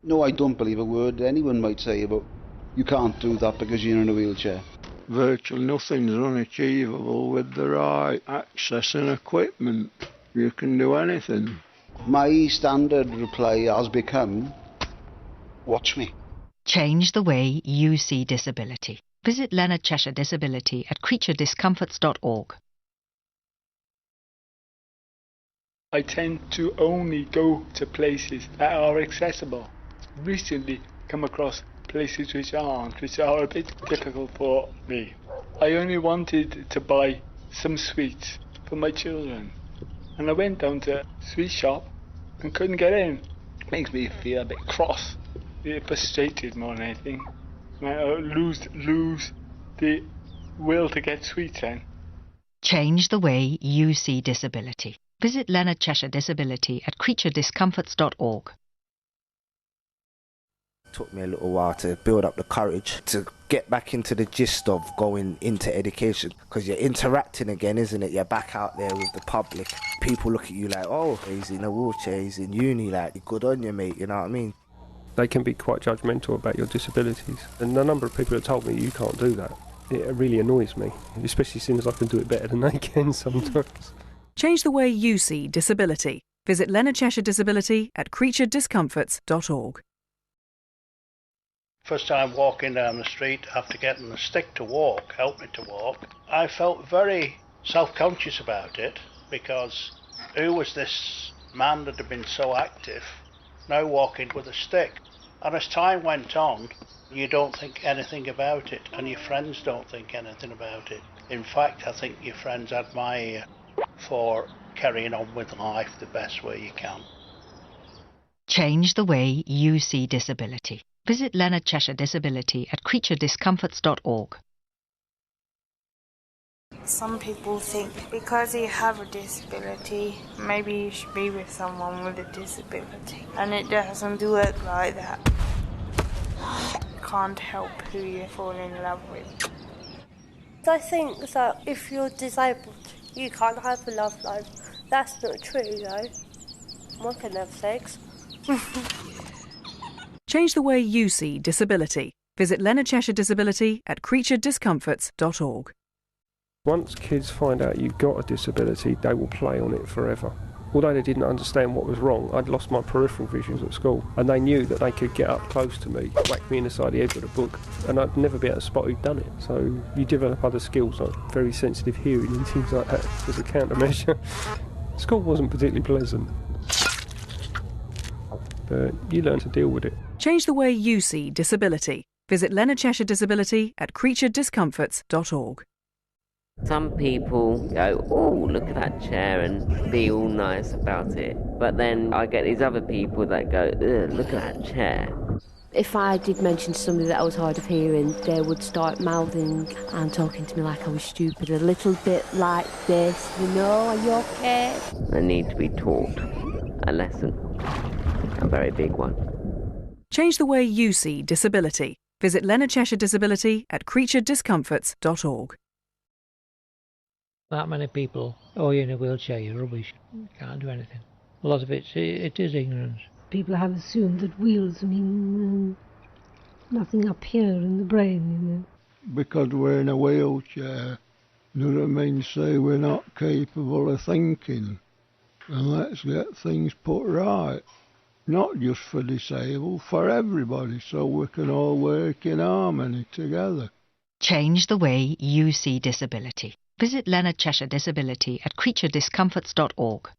No, I don't believe a word anyone might say about you can't do that because you're in a wheelchair. Virtually nothing's unachievable with the right access and equipment. You can do anything. My standard reply has become, watch me. Change the way you see disability. Visit Leonard Cheshire Disability at creaturediscomforts.org. I tend to only go to places that are accessible. Recently come across places which aren't, which are a bit difficult for me. I only wanted to buy some sweets for my children, and I went down to a sweet shop and couldn't get in. Makes me feel a bit cross, a bit frustrated more than anything. I lose the will to get sweets then. Change the way you see disability. Visit Leonard Cheshire Disability at creaturediscomforts.org. It took me a little while to build up the courage to get back into the gist of going into education, because you're interacting again, isn't it? You're back out there with the public. People look at you like, oh, he's in a wheelchair, he's in uni, like, good on you, mate, you know what I mean? They can be quite judgmental about your disabilities, and the number of people have told me you can't do that, it really annoys me, especially since I can do it better than they can sometimes. Change the way you see disability. Visit Leonard Cheshire Disability at creaturediscomforts.org. First time walking down the street after getting a stick to walk, help me to walk, I felt very self-conscious about it, because who was this man that had been so active, now walking with a stick? And as time went on, you don't think anything about it, and your friends don't think anything about it. In fact, I think your friends admire you for carrying on with life the best way you can. Change the way you see disability. Visit Leonard Cheshire Disability at creaturediscomforts.org. Some people think because you have a disability, maybe you should be with someone with a disability. And it doesn't work like that. You can't help who you fall in love with. I think that if you're disabled, you can't have a love life. That's not true, though. One can have sex. Change the way you see disability. Visit Leonard Cheshire Disability at creaturediscomforts.org. Once kids find out you've got a disability, they will play on it forever. Although they didn't understand what was wrong, I'd lost my peripheral vision at school, and they knew that they could get up close to me, whack me in the side of the head with a book, and I'd never be able to spot who'd done it. So you develop other skills, like very sensitive hearing and things like that, as a countermeasure. School wasn't particularly pleasant, but you learn to deal with it. Change the way you see disability. Visit Leonard Cheshire Disability at creaturediscomforts.org. Some people go, oh, look at that chair, and be all nice about it. But then I get these other people that go, look at that chair. If I did mention to somebody that I was hard of hearing, they would start mouthing and talking to me like I was stupid, a little bit like this, you know, are you okay? They need to be taught a lesson, a very big one. Change the way you see disability. Visit Leonard Cheshire Disability at creaturediscomforts.org. That many people, oh, you're in a wheelchair, you're rubbish, you can't do anything. A lot of it is ignorance. People have assumed that wheels mean nothing up here in the brain, you know. Because we're in a wheelchair doesn't mean to say we're not capable of thinking. And let's get things put right. Not just for disabled, for everybody, so we can all work in harmony together. Change the way you see disability. Visit Leonard Cheshire Disability at creaturediscomforts.org.